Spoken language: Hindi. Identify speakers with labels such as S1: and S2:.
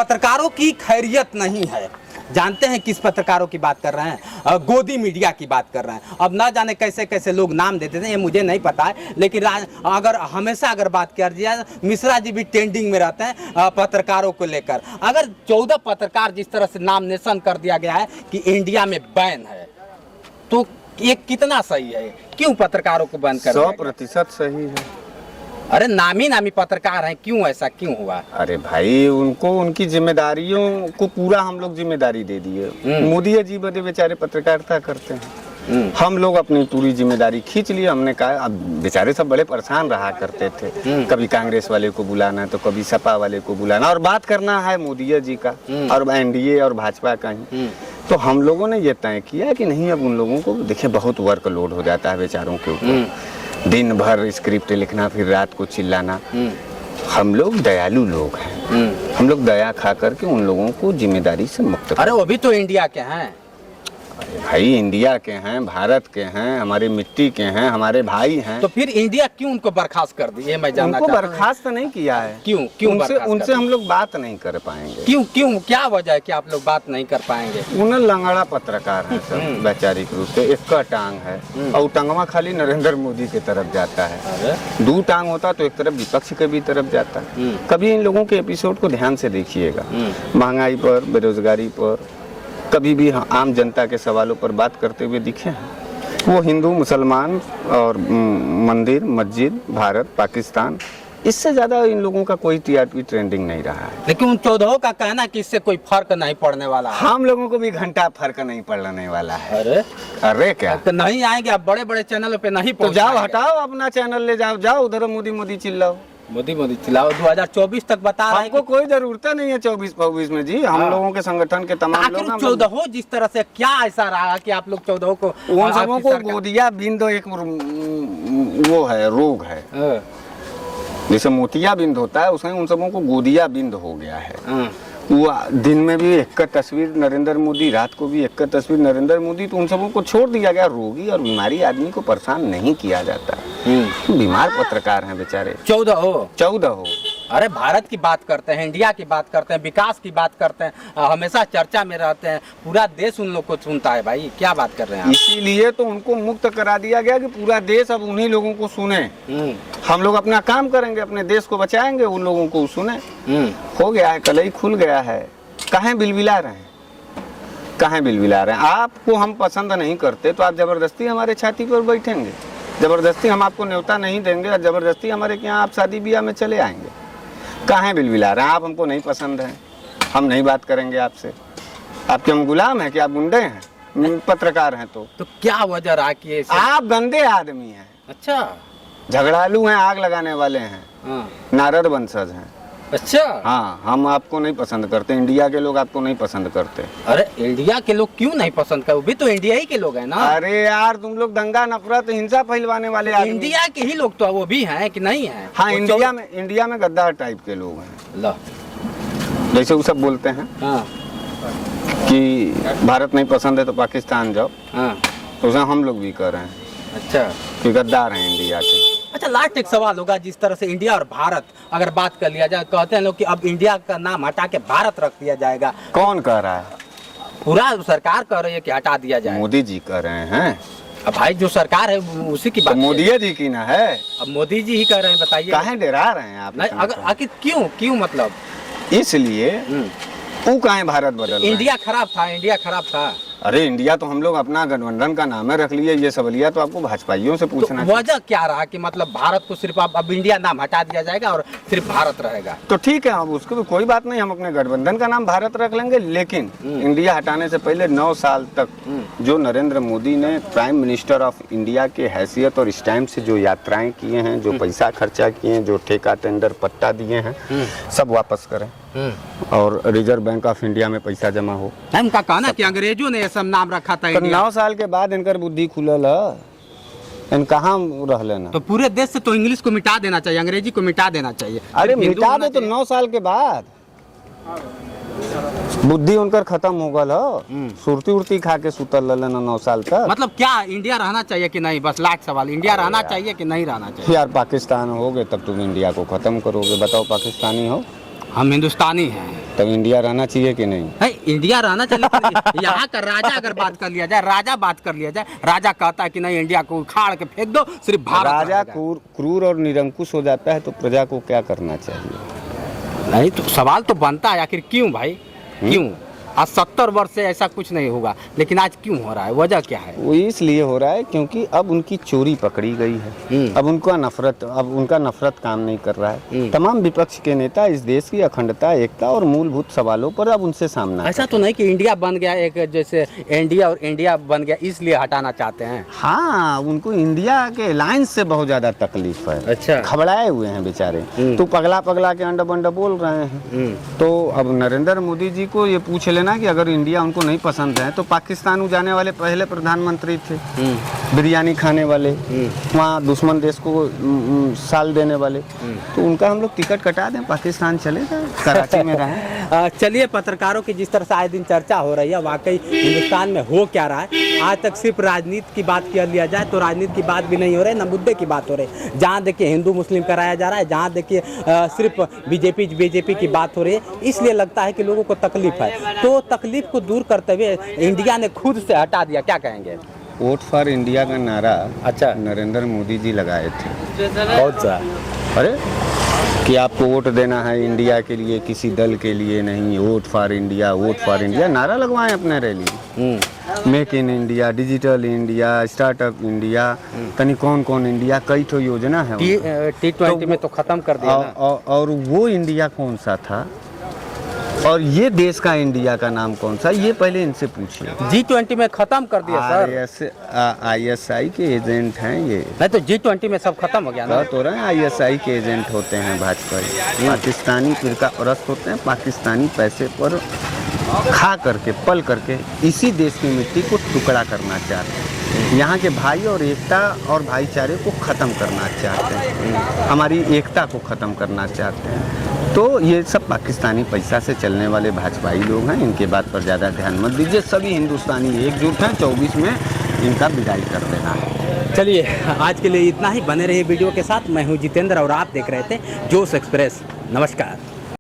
S1: पत्रकारों की खैरियत नहीं है। जानते हैं किस पत्रकारों की बात कर रहे हैं? गोदी मीडिया की बात कर रहे हैं। अब ना जाने कैसे कैसे लोग नाम देते थे, ये मुझे नहीं पता है, लेकिन अगर बात कर दिया, मिश्रा जी भी ट्रेंडिंग में रहते हैं पत्रकारों को लेकर। अगर 14 पत्रकार जिस तरह से नॉमिनेशन कर दिया गया है कि इंडिया में बैन है, तो ये कितना सही है? क्यों पत्रकारों को बैन कर?
S2: 100% सही है।
S1: अरे नामी पत्रकार हैं, क्यों ऐसा क्यों हुआ?
S2: अरे भाई, उनको उनकी जिम्मेदारियों को पूरा हम लोग जिम्मेदारी दे दिए। मोदी जी बड़े बेचारे पत्रकारिता करते हैं, हम लोग अपनी पूरी जिम्मेदारी खींच लिए। हमने कहा, अब बेचारे सब बड़े परेशान रहा करते थे, कभी कांग्रेस वाले को बुलाना तो कभी सपा वाले को बुलाना, और बात करना है मोदी जी का और एनडीए और भाजपा का ही। तो हम लोगों ने ये तय किया कि नहीं, अब उन लोगों को देखिए बहुत वर्कलोड हो जाता है बेचारों के ऊपर, दिन भर स्क्रिप्ट लिखना, फिर रात को चिल्लाना। हम लोग दयालु लोग हैं, हम लोग दया खा करके उन लोगों को जिम्मेदारी से मुक्त।
S1: अरे वो भी तो इंडिया के हैं।
S2: अरे भाई, इंडिया के हैं, भारत के हैं, हमारे मिट्टी के हैं, हमारे भाई हैं।
S1: तो फिर इंडिया क्यों उनको बर्खास्त कर दी? ये मैं जानना चाहता हूं।
S2: उनको बर्खास्त नहीं किया है।
S1: क्यों
S2: उनसे हम लोग बात नहीं कर पाएंगे।
S1: क्यों क्या वजह है कि आप लोग बात नहीं कर पाएंगे?
S2: उन्हें लंगड़ा पत्रकार है सब, वैचारिक रूप से एक का टांग है और टंगवा खाली नरेंद्र मोदी की तरफ जाता है। दो टांग होता तो एक तरफ विपक्ष के भी तरफ जाता। कभी इन लोगों के एपिसोड को ध्यान से देखिएगा, महंगाई पर, बेरोजगारी पर, कभी भी आम जनता के सवालों पर बात करते हुए दिखे हैं। वो हिंदू, मुसलमान और मंदिर, मस्जिद, भारत, पाकिस्तान, इससे ज्यादा इन लोगों का कोई टीआरपी ट्रेंडिंग नहीं रहा है।
S1: लेकिन उन 14 का कहना कि इससे कोई फर्क नहीं पड़ने वाला है।
S2: हम लोगों को भी घंटा फर्क नहीं पड़ने वाला है। अरे क्या
S1: तो नहीं आएंगे आप? बड़े चैनलों पे नहीं
S2: तो जाओ, हटाओ अपना चैनल, ले जाओ उधर मोदी चिल्लाओ,
S1: मोदी चिल्लाओ। 2024 तक बता रहे हैं।
S2: हमको कोई जरूरत नहीं है 24-25 में जी। हम लोगों के संगठन के तमाम लोग
S1: 14 जिस तरह से क्या ऐसा रहा कि आप लोग 14 को,
S2: उन सबों को गोदिया बिंद एक वो है, रोग है, जैसे मोतिया बिंद होता है, उसमें उन सबों को गोदिया बिंद हो गया है। वो दिन में भी एक का तस्वीर नरेंद्र मोदी, रात को भी एक का तस्वीर नरेंद्र मोदी, तो उन सबों को छोड़ दिया गया। रोगी और बीमारी आदमी को परेशान नहीं किया जाता। बीमार पत्रकार हैं बेचारे। 14 हो।
S1: अरे भारत की बात करते हैं, इंडिया की बात करते हैं, विकास की बात करते हैं, हमेशा चर्चा में रहते हैं, पूरा देश उन लोग को सुनता है। भाई क्या बात कर रहे हैं आप?
S2: इसीलिए तो उनको मुक्त करा दिया गया कि पूरा देश अब उन्हीं लोगों को सुने। हम लोग अपना काम करेंगे, अपने देश को बचाएंगे, उन लोगों को सुने। हो गया है, कलई खुल गया है। काहे बिलबिला रहे हैं, काहे बिलबिला रहे हैं? आपको हम पसंद नहीं करते तो आप जबरदस्ती हमारे छाती पर बैठेंगे, जबरदस्ती हम आपको न्योता नहीं देंगे और जबरदस्ती हमारे यहाँ आप शादी ब्याह में चले आएंगे। काहे बिलबिला रहे हैं? आप हमको नहीं पसंद हैं, हम नहीं बात करेंगे आपसे। आपके हम गुलाम हैं कि आप गुंडे हैं? पत्रकार हैं तो
S1: क्या वजह रहा कि
S2: आप गंदे आदमी हैं?
S1: अच्छा,
S2: झगड़ालू हैं, आग लगाने वाले हैं, नारद वंशज हैं।
S1: अच्छा,
S2: हाँ, हम आपको नहीं पसंद करते, इंडिया के लोग आपको नहीं पसंद करते।
S1: अरे इंडिया के लोग क्यों नहीं पसंद करते? वो भी तो इंडिया ही के लोग हैं ना।
S2: अरे यार, तुम लोग दंगा, नफरत, हिंसा फैलवाने वाले आदमी।
S1: इंडिया के ही लोग तो वो भी हैं कि नहीं है?
S2: हाँ, इंडिया में गद्दार टाइप के लोग हैं। जैसे वो सब बोलते हैं कि भारत नहीं पसंद है तो पाकिस्तान जाओ, तो उसे हम लोग भी कर रहे हैं।
S1: अच्छा,
S2: कि गद्दार हैं इंडिया के।
S1: अच्छा, लास्ट एक सवाल होगा। जिस तरह से इंडिया और भारत अगर बात कर लिया जाए, कहते हैं लोग कि अब इंडिया का नाम हटा के भारत रख दिया जाएगा।
S2: कौन कह रहा है?
S1: पूरा सरकार कह रही है कि हटा दिया जाए।
S2: मोदी जी कह रहे हैं।
S1: अब भाई जो सरकार है उसी की बात,
S2: मोदी जी की ना है।
S1: अब मोदी जी ही कह रहे हैं, बताइए
S2: काहे डरा रहे हैं आप?
S1: अगर आखिर क्यों मतलब?
S2: इसलिए वो काहे भारत बदल?
S1: इंडिया खराब था, इंडिया खराब था।
S2: अरे इंडिया तो हम लोग अपना गठबंधन का नाम रख लिए, ये सवालिया तो आपको भाजपाइयों से पूछना।
S1: तो वजह क्या रहा कि मतलब भारत को सिर्फ अब इंडिया नाम हटा दिया जाएगा और सिर्फ भारत रहेगा?
S2: तो ठीक है, अब उसको भी कोई बात नहीं, हम अपने गठबंधन का नाम भारत रख लेंगे, लेकिन इंडिया हटाने से पहले 9 साल तक जो नरेंद्र मोदी ने प्राइम मिनिस्टर ऑफ इंडिया के हैसियत और स्टैम्प से जो यात्राएं किए हैं, जो पैसा खर्चा किए हैं, जो ठेका टेंडर पट्टा दिए हैं, सब वापस करें और रिजर्व बैंक ऑफ इंडिया में पैसा जमा हो।
S1: उनका कहना कि अंग्रेजों ने सब नाम रखा था।
S2: तो 9 साल के बाद इनकर बुद्धि खुलल है, इन कहाँ रह लेना?
S1: तो पूरे देश से तो इंग्लिश को मिटा देना चाहिए, अंग्रेजी को मिटा देना चाहिए।
S2: अरे मिटा दे तो 9 साल के बाद बुद्धि उनकर खत्म हो गल हो, सुरती उड़ती खा के सुतल रहना 9 साल तक।
S1: मतलब क्या इंडिया रहना चाहिए कि नहीं? बस लास्ट सवाल, इंडिया रहना चाहिए कि नहीं रहना चाहिए?
S2: यार पाकिस्तान हो गए तब तुम इंडिया को खत्म करोगे? बताओ, पाकिस्तानी हो?
S1: हम हिंदुस्तानी हैं।
S2: तब इंडिया रहना चाहिए कि नहीं?
S1: है इंडिया रहना चाहिए, लेकिन यहाँ का राजा अगर बात कर लिया जाए, राजा कहता है कि नहीं इंडिया को उखाड़ के फेंक दो, सिर्फ भारत
S2: राजा
S1: रहेगा।
S2: क्रूर और निरंकुश हो जाता है तो प्रजा को क्या करना चाहिए?
S1: नहीं तो सवाल तो बनता है, आखिर क्यों भाई, क्यों? आज 70 वर्ष से ऐसा कुछ नहीं होगा, लेकिन आज क्यों हो रहा है, वजह क्या है?
S2: वो इसलिए हो रहा है क्योंकि अब उनकी चोरी पकड़ी गई है। अब उनका नफरत काम नहीं कर रहा है। तमाम विपक्ष के नेता इस देश की अखंडता, एकता और मूलभूत सवालों पर अब उनसे सामना
S1: ऐसा तो नहीं कि इंडिया बन गया एक, जैसे इंडिया और इंडिया बन गया इसलिए हटाना चाहते हैं।
S2: हाँ, उनको इंडिया के अलायंस से बहुत ज्यादा तकलीफ है।
S1: अच्छा।
S2: घबराए हुए हैं बेचारे। तो पगला के अंडा बंडा बोल रहे हैं। तो अब नरेंद्र मोदी जी को ये पूछ लेना कि अगर इंडिया उनको नहीं पसंद है तो पाकिस्तान जाने वाले पहले प्रधानमंत्री थे, बिरयानी खाने वाले, वहाँ दुश्मन देश को साल देने वाले। तो उनका हम लोग टिकट कटा दें, पाकिस्तान चले जाए, कराची में रहें।
S1: चलिए, पत्रकारों की जिस तरह से आए दिन चर्चा हो रही है, वाकई हिंदुस्तान में हो क्या रहा है। आज तक सिर्फ राजनीति की बात कर लिया जाए तो राजनीति की बात भी नहीं हो रही, न मुद्दे की बात हो रही। जहाँ देखिए हिंदू मुस्लिम कराया जा रहा है, जहाँ देखिए सिर्फ बीजेपी की बात हो रही है। इसलिए लगता है कि लोगों को तकलीफ है। तो तकलीफ को दूर करते हुए इंडिया ने खुद से हटा दिया, क्या कहेंगे?
S2: वोट फॉर इंडिया का नारा
S1: अच्छा,
S2: नरेंद्र मोदी जी लगाए थे।
S1: बहुत सा।
S2: अरे कि आपको वोट देना है इंडिया के लिए, किसी दल के लिए नहीं। वोट फॉर इंडिया नारा लगवाएं अपने rally. Make in India, digital India, startup India, तनी कौन इंडिया, कई तो योजना है।
S1: T20 में तो खत्म कर दिया ना।
S2: और वो इंडिया कौन सा था और ये देश का इंडिया का नाम कौन सा, ये पहले इनसे पूछिए।
S1: G20 में खत्म कर दिया सर।
S2: ISI के एजेंट हैं ये।
S1: नहीं तो G20 में सब खत्म हो गया ना।
S2: तो रहे ISI के एजेंट होते हैं भाजपा, पाकिस्तानी फिरका परस्त होते हैं, पाकिस्तानी पैसे पर खा करके पल करके इसी देश की मिट्टी को टुकड़ा करना चाहते हैं। यहाँ के भाई और एकता और भाईचारे को ख़त्म करना चाहते हैं, हमारी एकता को ख़त्म करना चाहते हैं। तो ये सब पाकिस्तानी पैसा से चलने वाले भाजपाई लोग हैं, इनके बात पर ज़्यादा ध्यान मत दीजिए। सभी हिंदुस्तानी एकजुट हैं, 24 में इनका विदाई कर देना है।
S1: चलिए, आज के लिए इतना ही। बने रहिए वीडियो के साथ। मैं हूँ जितेंद्र और आप देख रहे थे जोश एक्सप्रेस। नमस्कार।